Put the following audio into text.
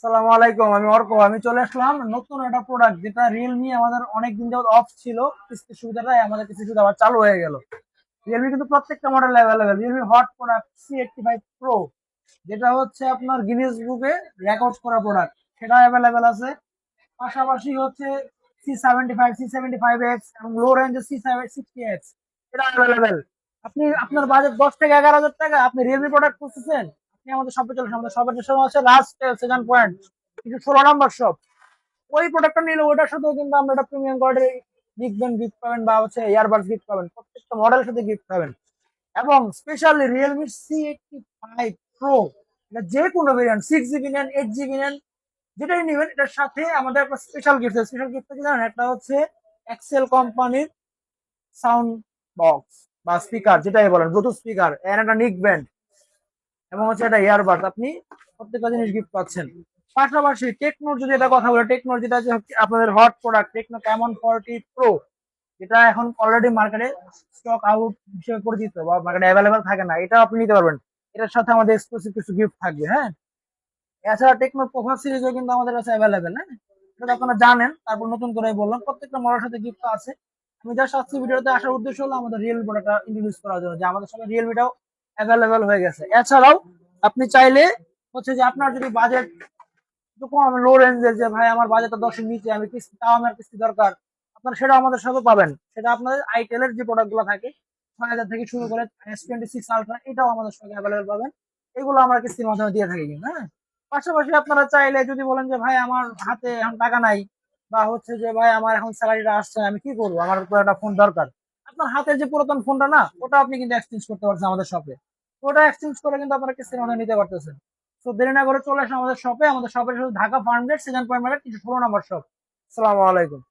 সালামু আলাইকুম, আমি অর্ক। আমি চলে আসলাম নতুন একটা প্রোডাক্ট, যেটা রিয়েলমি আমাদের অনেকদিন যাবত অফ ছিল। কিস্তির সুবিধাটা আমাদের কিস্তির সুবিধা আবার চালু হয়ে গেল। রিয়েলমি কিন্তু প্রত্যেকটা model available. Realme hot product C85 Pro, যেটা হচ্ছে আপনার গিনেস বুকে রেকর্ড করা প্রোডাক্ট, সেটা অ্যাভেলেবেল আছে। পাশাপাশি হচ্ছে C75 C75X এবং লো রেঞ্জের C60X, এটা অ্যাভেলেবেল। আপনি আপনার বাজেট 10 থেকে 11 হাজার টাকা, আপনি রিয়েলমি প্রোডাক্ট খুঁজতেছেন, আপনি আমাদের শপে চলে আসুন। আমাদের শপের যে সময় আছে লাস্ট সেকেন্ড পয়েন্ট, কিন্তু 16 নম্বর শপ। ওই প্রোডাক্টটা নিলে ওটার সাথেও কিন্তু আমরা একটা প্রিমিয়াম কোয়ালিটির নিকবেন্ড গিফট পাবেন, বা হচ্ছে ইয়ারবাডস গিফট পাবেন, প্রত্যেকটা মডেলের সাথে গিফট পাবেন। এবং স্পেশালি রিয়েলমি C85 Pro, এটা যে কোনো ভেরিয়েন্ট, 6 GB নেন, 8 GB নেন, যেটাই নেবেন, এটার সাথে আমাদের একটা স্পেশাল গিফট আছে। স্পেশাল গিফট কি জানেন? একটা হচ্ছে এক্সেল কোম্পানির সাউন্ড বক্স বা স্পিকার, যেটাই বলেন, ব্লুটুথ স্পিকার, এর একটা নিক ব্যান্ড, এবং হচ্ছে একটা ইয়ারবাড। আপনি প্রত্যেকটা জিনিস গিফট পাচ্ছেন। পাশাপাশি টেকনোর যদি এটা কথা বলে, টেকনোর যেটা যে আপনাদের hot product, techno Camon 40 Pro, যেটা এখন অলরেডি মার্কেটে স্টক আউট হিসেবে পরিচিত, বা মার্কেটে অ্যাভেলেবেল থাকে না, এটা আপনি নিতে পারবেন। এটার সাথে আমাদের এক্সক্লুসিভ কিছু গিফট থাকবে, হ্যাঁ। এছাড়া টেকনোর প্রভাব সিরিজও কিন্তু আমাদের কাছে অ্যাভেলেবেল, হ্যাঁ। এটা তো আপনারা জানেন, তারপর নতুন করে বললাম, প্রত্যেকটা মডেলের সাথে গিফট আছে। আমি জাস্ট আজকে ভিডিওতে আসার উদ্দেশ্য হলো আমাদের রিয়েলমি প্রোডাক্টটা ইন্ট্রোডিউস করার জন্য, যে আমাদের সাথে রিয়েলমিটাও অ্যাভেলেবেল হয়ে গেছে। এছাড়াও আপনি চাইলে হচ্ছে যে আপনার যদি বাজেট একটু কম, লো রেঞ্জের, যে ভাই আমার বাজেটটা 10-এর নিচে, আমি কিস্তি, তাও আমার কিস্তি দরকার, আপনার সেটা আমাদের সাথে পাবেন। সেটা আপনাদের আইটেলের যে প্রোডাক্ট গুলো থাকে, 6,000 থেকে শুরু করে S26 Ultra, এটাও আমাদের সঙ্গে অ্যাভেলেবেল পাবেন। এগুলো আমরা কিস্তির মাধ্যমে দিয়ে থাকি কিন্তু, হ্যাঁ। পাশাপাশি আপনারা চাইলে যদি বলেন যে ভাই আমার হাতে এখন টাকা নাই, বা হচ্ছে যে ভাই আমার এখন স্যালারিটা আসছে, আমি কি করবো, আমার তো একটা ফোন দরকার, আপনার হাতের যে পুরাতন ফোনটা না, ওটা আপনি কিন্তু এক্সচেঞ্জ করতে পারছেন আমাদের শপে। ওটা এক্সচেঞ্জ করে কিন্তু আপনারা কিস্তির মাধ্যমে নিতে পারতেছেন। তো দেরি না করে চলে আসুন আমাদের শপে। আমাদের শপের শুধু Dhaka Farmgate, second point market, 16 নম্বর শপ। আসসালামু আলাইকুম।